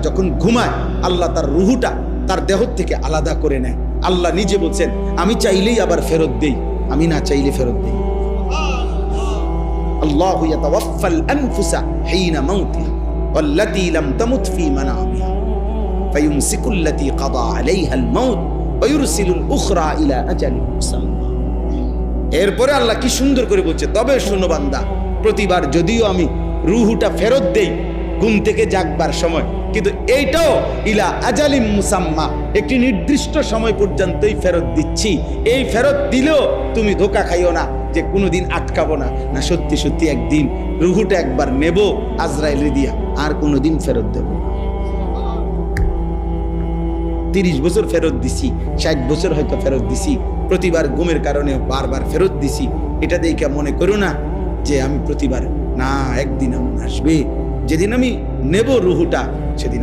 যখন ঘুমায় আল্লাহ তার রুহুটা তার দেহ থেকে আলাদা করে নেয়। আল্লাহ নিজে বলছেন আমি চাইলেই আবার ফেরত দেই, আমি না চাইলে ফেরত দেই। আল্লাহু ইয়াতাওয়াফাল আনফুসা হিনা মাউতিহা ওয়াল্লাতী লাম তামুত ফী মানামিহা ফায়ুমসিকুল্লাতী কাদা আলাইহাল মাউত ওয়া ইউরসিলুল উখরা ইলা আজালিন মুসাম্মা। এরপরে আল্লাহ কি সুন্দর করে বলছে, তবে শোনো বান্দা, প্রতিবার যদিও আমি রুহুটা ফেরত দেই ঘুম থেকে জাগবার সময়, কিন্তু এইটাও ইলা আজালিম মুসাম্মা, একটি নির্দিষ্ট সময় পর্যন্তই ফেরত দিচ্ছি। এই ফেরত দিলেও তুমি ধোঁকা খাইও না যে কোনোদিন আটকাবো না, না সত্যি সত্যি একদিন রুহুটা একবার নেব আজরাইল দিয়া, আর কোনোদিন ফেরত দেব না। 30 বছর ফেরত দিছি, 60 বছর হয়তো ফেরত দিছি, প্রতিবার ঘুমের কারণে বারবার ফেরত দিছি। এটা দেখে মনে করো না যে আমি প্রতিবার, না, একদিন এমন আসবে যেদিন আমি নেব রুহুটা, সেদিন